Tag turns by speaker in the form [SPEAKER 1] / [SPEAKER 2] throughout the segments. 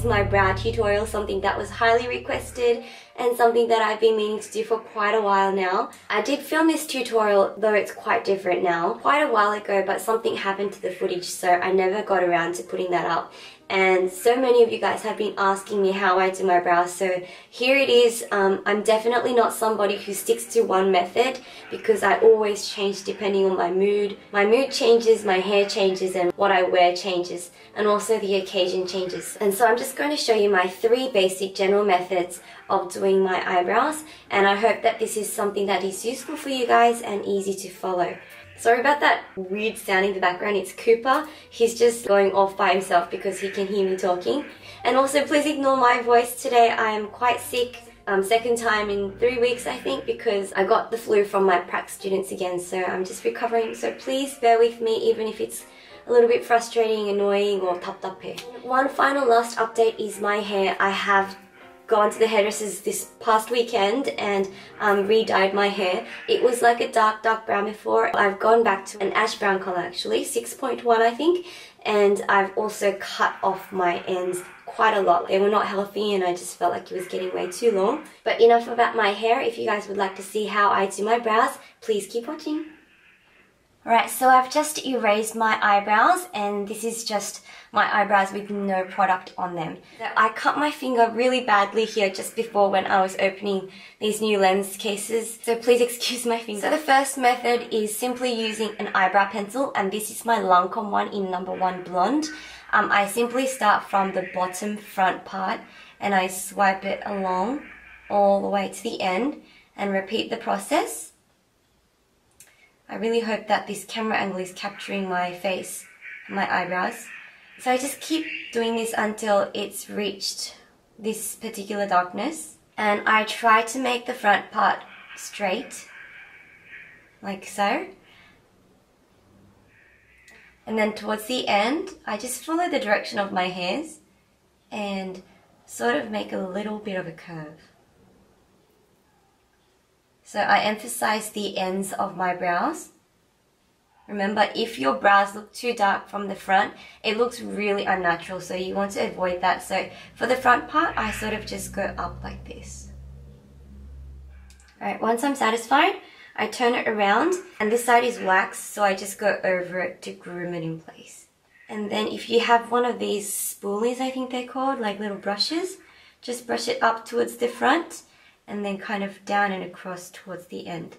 [SPEAKER 1] is my brow tutorial, something that was highly requested and something that I've been meaning to do for quite a while now. I did film this tutorial, though it's quite different now, quite a while ago, but something happened to the footage, so I never got around to putting that up. And so many of you guys have been asking me how I do my brows, so here it is. I'm definitely not somebody who sticks to one method because I always change depending on my mood. My mood changes, my hair changes, and what I wear changes, and also the occasion changes. And so I'm just going to show you my 3 basic general methods of doing my eyebrows, and I hope that this is something that is useful for you guys and easy to follow. Sorry about that weird sound in the background, it's Cooper. He's just going off by himself because he can hear me talking. And also please ignore my voice today. I am quite sick, second time in 3 weeks I think, because I got the flu from my prac students again, so I'm just recovering. So please bear with me even if it's a little bit frustrating, annoying or taptape. One final last update is my hair. I have gone to the hairdressers this past weekend and re-dyed my hair. It was like a dark brown before. I've gone back to an ash brown color actually, 6.1 I think, and I've also cut off my ends quite a lot. They were not healthy and I just felt like it was getting way too long. But enough about my hair. If you guys would like to see how I do my brows, please keep watching. Alright, so I've just erased my eyebrows, and this is just my eyebrows with no product on them. So I cut my finger really badly here just before when I was opening these new lens cases, so please excuse my finger. So the first method is simply using an eyebrow pencil, and this is my Lancome one in number 1 blonde. I simply start from the bottom front part and I swipe it along all the way to the end and repeat the process. I really hope that this camera angle is capturing my face and my eyebrows. So I just keep doing this until it's reached this particular darkness. And I try to make the front part straight, like so. And then towards the end, I just follow the direction of my hairs and sort of make a little bit of a curve. So I emphasize the ends of my brows. Remember, if your brows look too dark from the front, it looks really unnatural, so you want to avoid that. So for the front part, I sort of just go up like this. Alright, once I'm satisfied, I turn it around, and this side is wax, so I just go over it to groom it in place. And then if you have one of these spoolies, I think they're called, like little brushes, just brush it up towards the front, and then kind of down and across towards the end.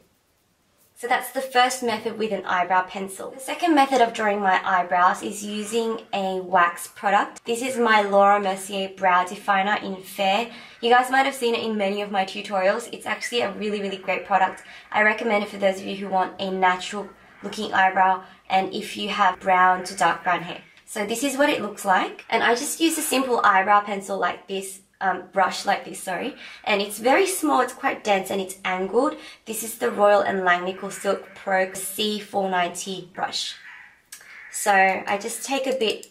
[SPEAKER 1] So that's the first method with an eyebrow pencil. The second method of drawing my eyebrows is using a wax product. This is my Laura Mercier Brow Definer in Fair. You guys might have seen it in many of my tutorials. It's actually a really great product. I recommend it for those of you who want a natural looking eyebrow and if you have brown to dark brown hair. So this is what it looks like. And I just use a simple eyebrow pencil like this, brush like this, sorry, and it's very small, it's quite dense and it's angled. This is the Royal & Langnickel Silk Pro C490 brush. So I just take a bit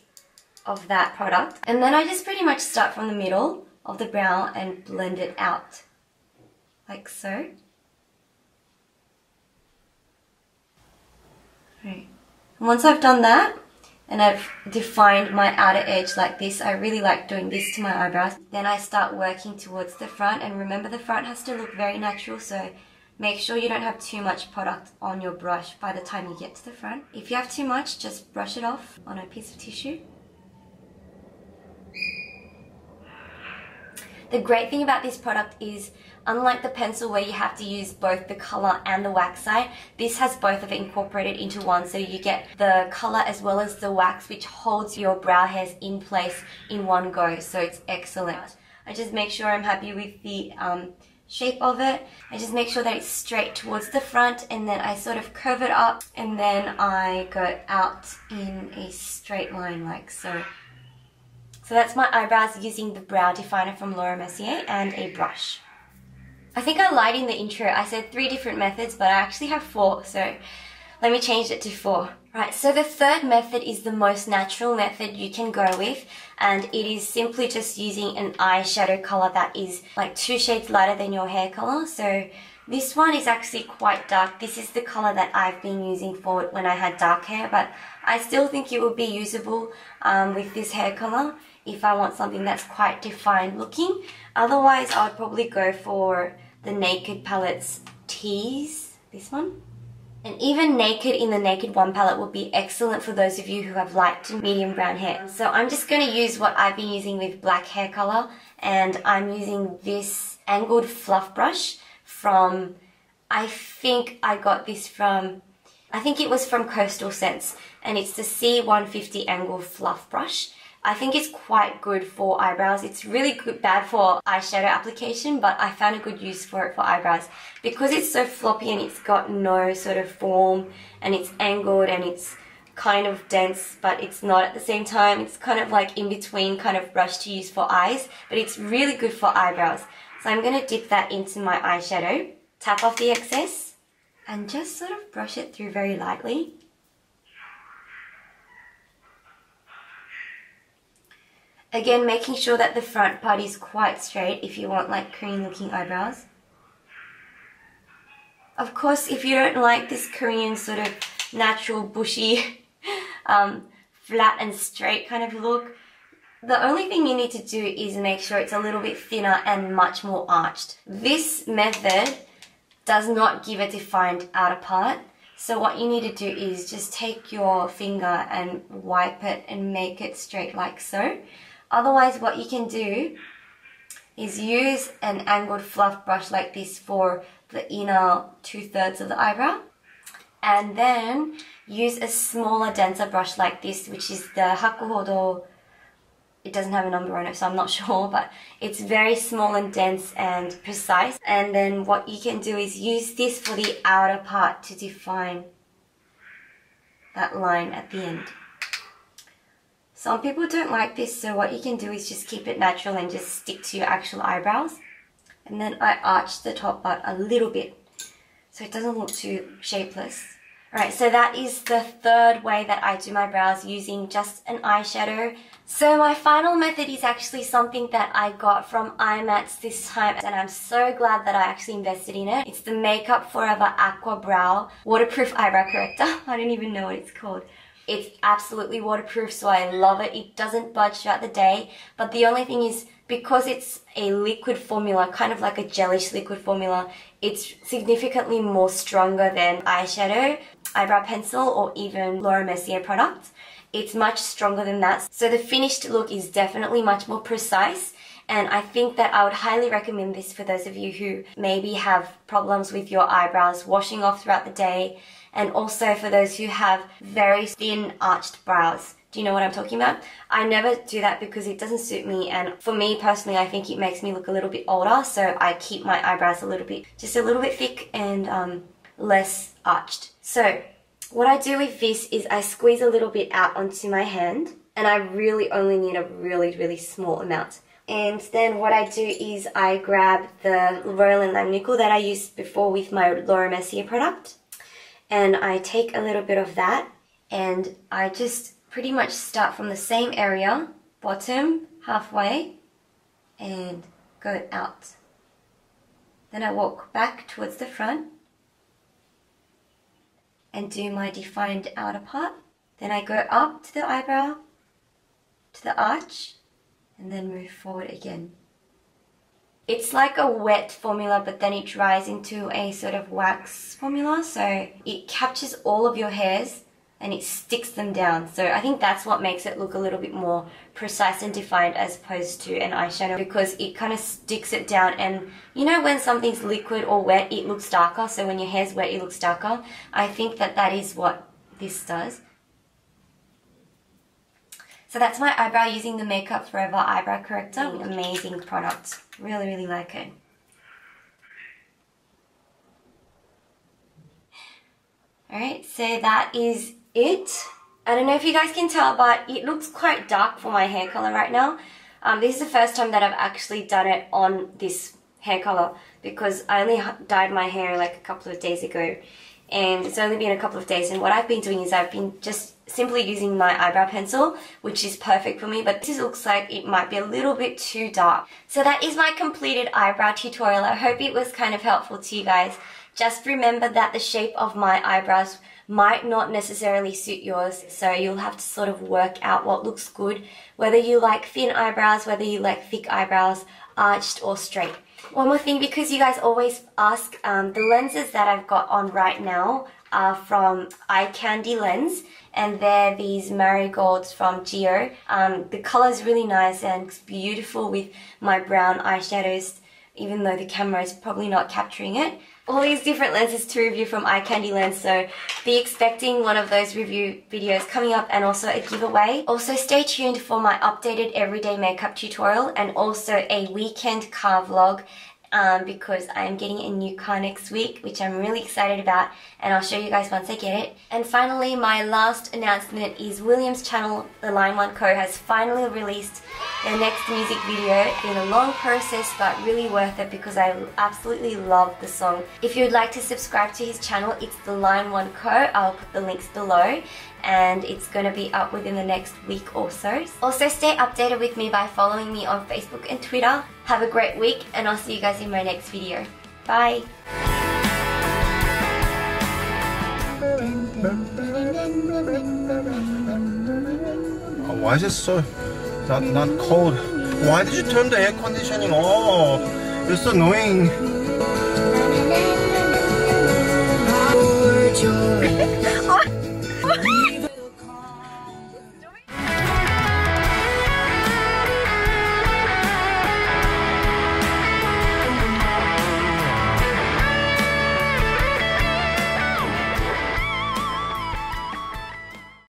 [SPEAKER 1] of that product and then I just pretty much start from the middle of the brow and blend it out like so. Right. And once I've done that, and I've defined my outer edge like this, I really like doing this to my eyebrows. Then I start working towards the front, and remember the front has to look very natural, so make sure you don't have too much product on your brush by the time you get to the front. If you have too much, just brush it off on a piece of tissue. The great thing about this product is, unlike the pencil where you have to use both the color and the wax side, this has both of it incorporated into one, so you get the color as well as the wax, which holds your brow hairs in place in one go, so it's excellent. I just make sure I'm happy with the shape of it. I just make sure that it's straight towards the front, and then I sort of curve it up, and then I go out in a straight line like so. So that's my eyebrows using the Brow Definer from Laura Mercier and a brush. I think I lied in the intro. I said 3 different methods, but I actually have 4, so let me change it to 4. Right, so the third method is the most natural method you can go with, and it is simply just using an eyeshadow color that is like 2 shades lighter than your hair color. So This one is actually quite dark. This is the color that I've been using for when I had dark hair, but I still think it would be usable with this hair color if I want something that's quite defined looking. Otherwise, I would probably go for the Naked Palettes Tease, this one. And even Naked in the Naked 1 palette would be excellent for those of you who have light to medium brown hair. So I'm just going to use what I've been using with black hair color, and I'm using this angled fluff brush from, I think I got this from, I think it was from Coastal Scents, and it's the C150 angled fluff brush. I think it's quite good for eyebrows. It's really good, bad for eyeshadow application, but I found a good use for it for eyebrows. Because it's so floppy and it's got no sort of form, and it's angled and it's kind of dense, but it's not at the same time. It's kind of like in between kind of brush to use for eyes, but it's really good for eyebrows. So I'm going to dip that into my eyeshadow, tap off the excess, and just sort of brush it through very lightly. Again, making sure that the front part is quite straight if you want like Korean looking eyebrows. Of course, if you don't like this Korean sort of natural bushy, flat and straight kind of look, the only thing you need to do is make sure it's a little bit thinner and much more arched. This method does not give a defined outer part. So what you need to do is just take your finger and wipe it and make it straight like so. Otherwise, what you can do is use an angled fluff brush like this for the inner 2/3 of the eyebrow. And then use a smaller, denser brush like this, which is the Hakuhodo. It doesn't have a number on it, so I'm not sure, but it's very small and dense and precise. And then what you can do is use this for the outer part to define that line at the end. Some people don't like this, so what you can do is just keep it natural and just stick to your actual eyebrows. And then I arch the top part a little bit so it doesn't look too shapeless. Alright, so that is the third way that I do my brows, using just an eyeshadow. So my final method is actually something that I got from iMats this time, and I'm so glad that I actually invested in it. It's the Makeup Forever Aqua Brow Waterproof Eyebrow Corrector. I don't even know what it's called. It's absolutely waterproof, so I love it. It doesn't budge throughout the day, but the only thing is, because it's a liquid formula, kind of like a gelish liquid formula, it's significantly more stronger than eyeshadow, eyebrow pencil, or even Laura Mercier product. It's much stronger than that. So the finished look is definitely much more precise, and I think that I would highly recommend this for those of you who maybe have problems with your eyebrows washing off throughout the day, and also for those who have very thin arched brows. Do you know what I'm talking about? I never do that because it doesn't suit me, and for me personally, I think it makes me look a little bit older, so I keep my eyebrows just a little bit thick and less arched. So what I do with this is I squeeze a little bit out onto my hand, and I really only need a really small amount. And then what I do is I grab the Royal and Langnickel that I used before with my Laura Mercier product, and I take a little bit of that, and I just pretty much start from the same area, bottom, halfway, and go out. Then I walk back towards the front and do my defined outer part. Then I go up to the eyebrow, to the arch, and then move forward again. It's like a wet formula, but then it dries into a sort of wax formula, so it captures all of your hairs and it sticks them down. So I think that's what makes it look a little bit more precise and defined as opposed to an eyeshadow, because it kind of sticks it down. And you know when something's liquid or wet, it looks darker, so when your hair's wet, it looks darker. I think that that is what this does. So that's my eyebrow using the Makeup Forever Eyebrow Corrector. Amazing product. Really like it. Alright, so that is it. I don't know if you guys can tell, but it looks quite dark for my hair color right now. This is the first time that I've actually done it on this hair color, because I only dyed my hair like a couple of days ago. and it's only been a couple of days, and what I've been doing is I've been just simply using my eyebrow pencil, which is perfect for me, but this looks like it might be a little bit too dark. So that is my completed eyebrow tutorial. I hope it was kind of helpful to you guys. Just remember that the shape of my eyebrows might not necessarily suit yours, so you'll have to sort of work out what looks good, whether you like thin eyebrows, whether you like thick eyebrows, arched or straight. One more thing, because you guys always ask, the lenses that I've got on right now are from Eye Candy Lens, and they're these marigolds from Geo. The color is really nice and it's beautiful with my brown eyeshadows, even though the camera is probably not capturing it. All these different lenses to review from Eye Candy Lens, so be expecting one of those review videos coming up, and also a giveaway. Also stay tuned for my updated everyday makeup tutorial and also a weekend car vlog, because I am getting a new car next week, which I'm really excited about, and I'll show you guys once I get it. And finally, my last announcement is William's channel, The Line 1 Co, has finally released their next music video. It's been a long process, but really worth it because I absolutely love the song. If you would like to subscribe to his channel, it's The Line 1 Co. I'll put the links below, and it's going to be up within the next week or so. Also stay updated with me by following me on Facebook and Twitter. Have a great week, and I'll see you guys in my next video. Bye!
[SPEAKER 2] Why is it so not cold? Why did you turn the air conditioning off? You're so annoying.